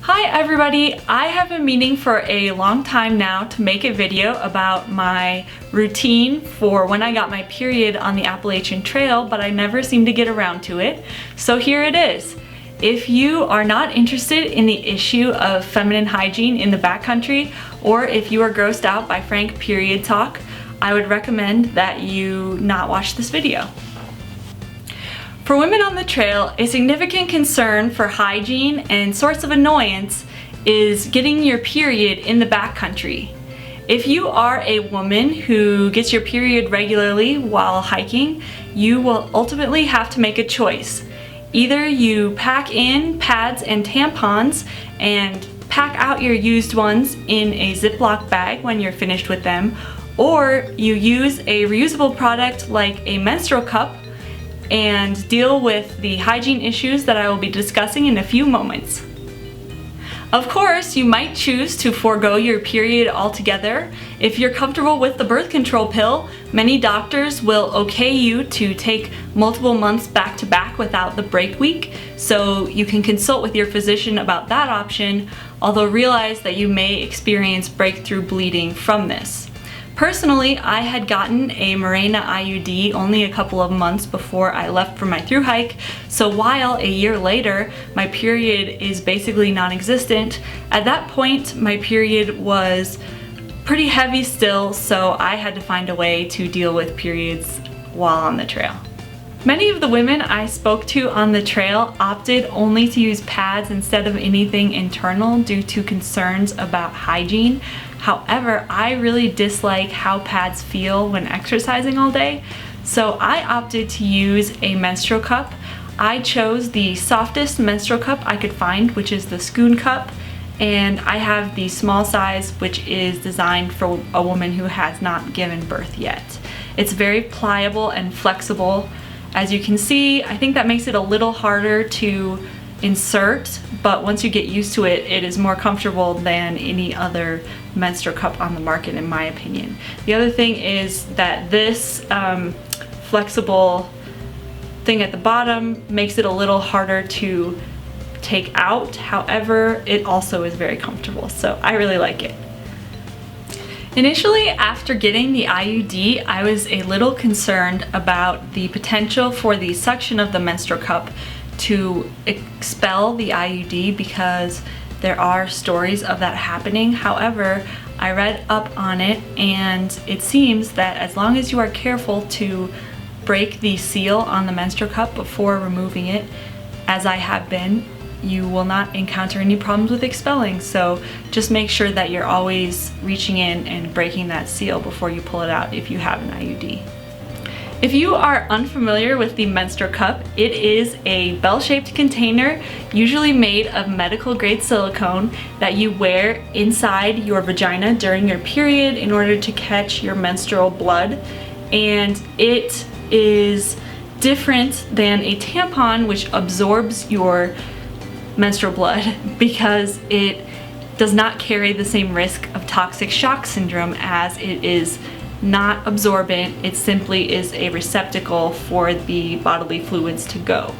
Hi everybody! I have been meaning for a long time now to make a video about my routine for when I got my period on the Appalachian Trail, but I never seem to get around to it. So here it is. If you are not interested in the issue of feminine hygiene in the backcountry, or if you are grossed out by frank period talk, I would recommend that you not watch this video. For women on the trail, a significant concern for hygiene and source of annoyance is getting your period in the backcountry. If you are a woman who gets your period regularly while hiking, you will ultimately have to make a choice. Either you pack in pads and tampons and pack out your used ones in a Ziploc bag when you're finished with them, or you use a reusable product like a menstrual cup and deal with the hygiene issues that I will be discussing in a few moments. Of course, you might choose to forego your period altogether. If you're comfortable with the birth control pill, many doctors will okay you to take multiple months back to back without the break week, so you can consult with your physician about that option, although realize that you may experience breakthrough bleeding from this. Personally, I had gotten a Mirena IUD only a couple of months before I left for my thru-hike, so while a year later my period is basically non-existent, at that point my period was pretty heavy still, so I had to find a way to deal with periods while on the trail. Many of the women I spoke to on the trail opted only to use pads instead of anything internal due to concerns about hygiene. However, I really dislike how pads feel when exercising all day, so I opted to use a menstrual cup. I chose the softest menstrual cup I could find, which is the Sckooncup, and I have the small size, which is designed for a woman who has not given birth yet. It's very pliable and flexible. As you can see, I think that makes it a little harder to insert, but once you get used to it, it is more comfortable than any other menstrual cup on the market, in my opinion. The other thing is that this flexible thing at the bottom makes it a little harder to take out. However, it also is very comfortable, so I really like it. Initially, after getting the IUD, I was a little concerned about the potential for the suction of the menstrual cup to expel the IUD because there are stories of that happening. However, I read up on it and it seems that as long as you are careful to break the seal on the menstrual cup before removing it, as I have been, you will not encounter any problems with expelling. So just make sure that you're always reaching in and breaking that seal before you pull it out if you have an IUD. If you are unfamiliar with the menstrual cup, it is a bell-shaped container, usually made of medical grade silicone, that you wear inside your vagina during your period in order to catch your menstrual blood. And it is different than a tampon, which absorbs your menstrual blood because it does not carry the same risk of toxic shock syndrome, as it is not absorbent. It simply is a receptacle for the bodily fluids to go.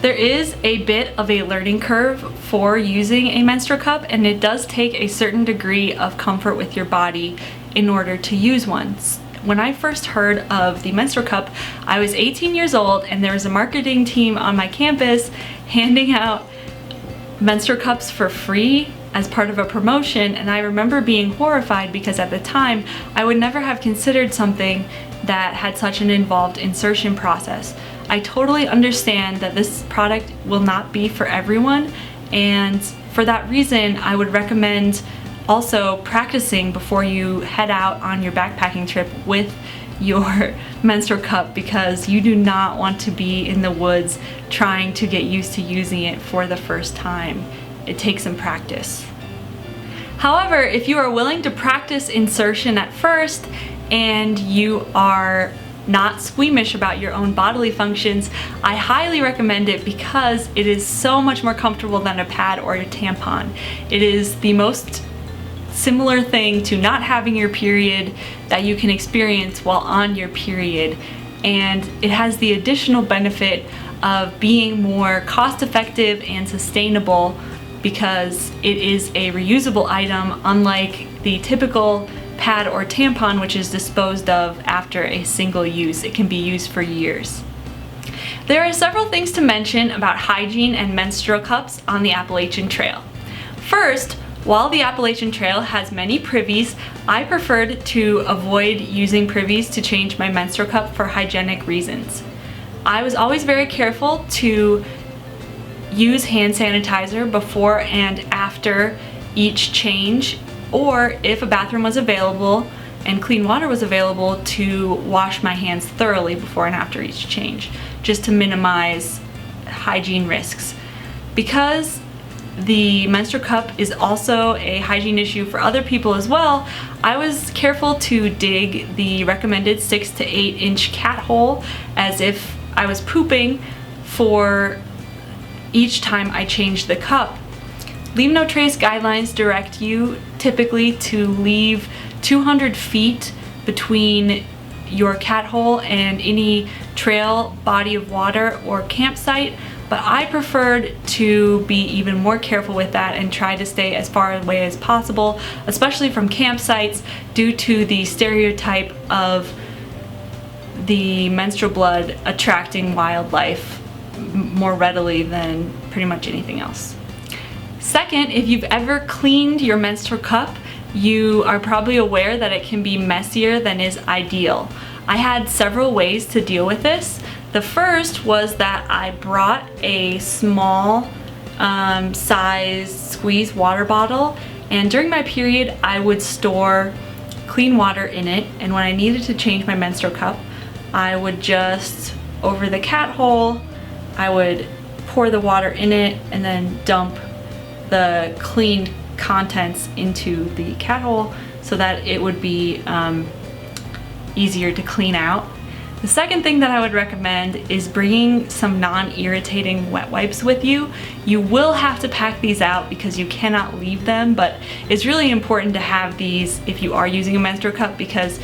There is a bit of a learning curve for using a menstrual cup, and it does take a certain degree of comfort with your body in order to use one. When I first heard of the menstrual cup, I was 18 years old and there was a marketing team on my campus handing out menstrual cups for free as part of a promotion, and I remember being horrified because at the time I would never have considered something that had such an involved insertion process. I totally understand that this product will not be for everyone, and for that reason I would recommend also practicing before you head out on your backpacking trip with your menstrual cup, because you do not want to be in the woods trying to get used to using it for the first time. It takes some practice. However, if you are willing to practice insertion at first and you are not squeamish about your own bodily functions, I highly recommend it because it is so much more comfortable than a pad or a tampon. It is the most similar thing to not having your period that you can experience while on your period, and it has the additional benefit of being more cost effective and sustainable because it is a reusable item, unlike the typical pad or tampon, which is disposed of after a single use. It can be used for years. There are several things to mention about hygiene and menstrual cups on the Appalachian Trail. First, while the Appalachian Trail has many privies, I preferred to avoid using privies to change my menstrual cup for hygienic reasons. I was always very careful to use hand sanitizer before and after each change, or if a bathroom was available and clean water was available, to wash my hands thoroughly before and after each change, just to minimize hygiene risks. Because the menstrual cup is also a hygiene issue for other people as well, I was careful to dig the recommended 6 to 8 inch cat hole as if I was pooping for each time I changed the cup. Leave No Trace guidelines direct you typically to leave 200 feet between your cat hole and any trail, body of water, or campsite, but I preferred to be even more careful with that and try to stay as far away as possible, especially from campsites, due to the stereotype of the menstrual blood attracting wildlife more readily than pretty much anything else. Second, if you've ever cleaned your menstrual cup, you are probably aware that it can be messier than is ideal. I had several ways to deal with this. The first was that I brought a small size squeeze water bottle, and during my period I would store clean water in it, and when I needed to change my menstrual cup, I would just, over the cat hole, I would pour the water in it and then dump the cleaned contents into the cat hole so that it would be easier to clean out. The second thing that I would recommend is bringing some non-irritating wet wipes with you. You will have to pack these out because you cannot leave them, but it's really important to have these if you are using a menstrual cup, because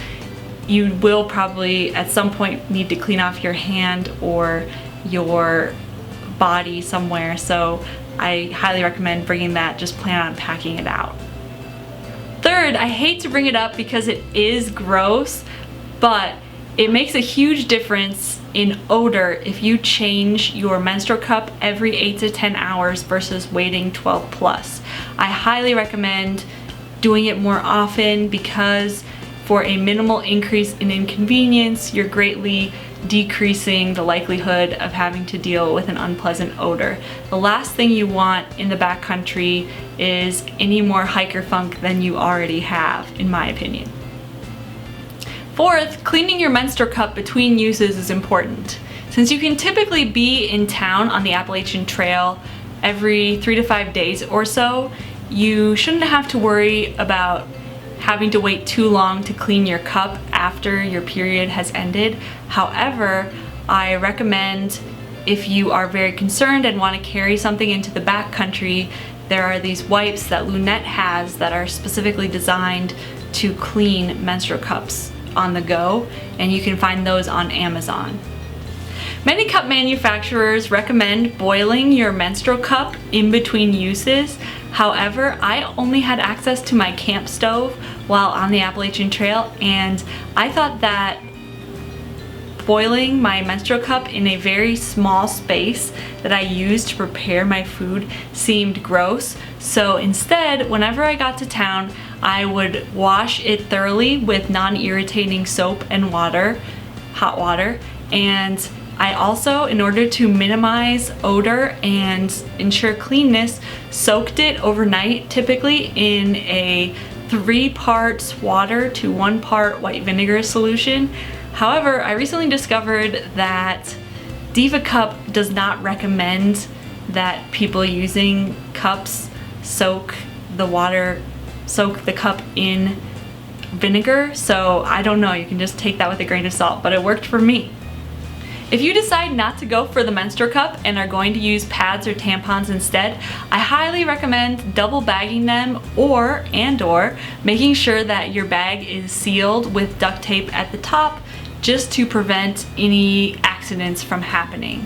you will probably at some point need to clean off your hand or your body somewhere, so I highly recommend bringing that. Just plan on packing it out. Third, I hate to bring it up because it is gross, but it makes a huge difference in odor if you change your menstrual cup every 8 to 10 hours versus waiting 12 plus. I highly recommend doing it more often, because for a minimal increase in inconvenience, you're greatly decreasing the likelihood of having to deal with an unpleasant odor. The last thing you want in the backcountry is any more hiker funk than you already have, in my opinion. Fourth, cleaning your menstrual cup between uses is important. Since you can typically be in town on the Appalachian Trail every 3 to 5 days or so, you shouldn't have to worry about having to wait too long to clean your cup after your period has ended. However, I recommend, if you are very concerned and want to carry something into the backcountry, there are these wipes that Lunette has that are specifically designed to clean menstrual cups on the go, and you can find those on Amazon. Many cup manufacturers recommend boiling your menstrual cup in between uses. However, I only had access to my camp stove while on the Appalachian Trail, and I thought that boiling my menstrual cup in a very small space that I used to prepare my food seemed gross. So instead, whenever I got to town, I would wash it thoroughly with non-irritating soap and water, hot water, and I also, in order to minimize odor and ensure cleanness, soaked it overnight, typically in a 3 parts water to 1 part white vinegar solution. However, I recently discovered that Diva Cup does not recommend that people using cups soak the cup in vinegar, so I don't know, you can just take that with a grain of salt, but it worked for me. If you decide not to go for the menstrual cup and are going to use pads or tampons instead, I highly recommend double bagging them or making sure that your bag is sealed with duct tape at the top, just to prevent any accidents from happening.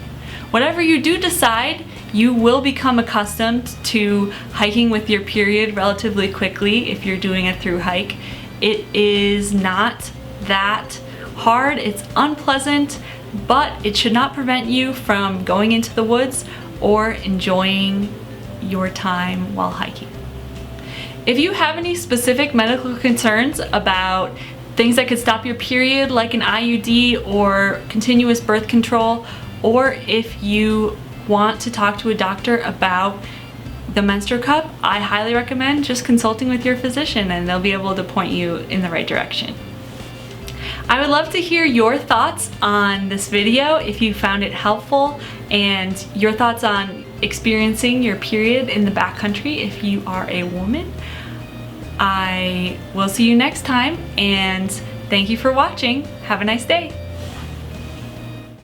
Whatever you do decide, you will become accustomed to hiking with your period relatively quickly if you're doing a through hike. It is not that hard, it's unpleasant, but it should not prevent you from going into the woods or enjoying your time while hiking. If you have any specific medical concerns about things that could stop your period, like an IUD or continuous birth control, or if you want to talk to a doctor about the menstrual cup, I highly recommend just consulting with your physician, and they'll be able to point you in the right direction. I would love to hear your thoughts on this video if you found it helpful, and your thoughts on experiencing your period in the backcountry if you are a woman. I will see you next time, and thank you for watching. Have a nice day.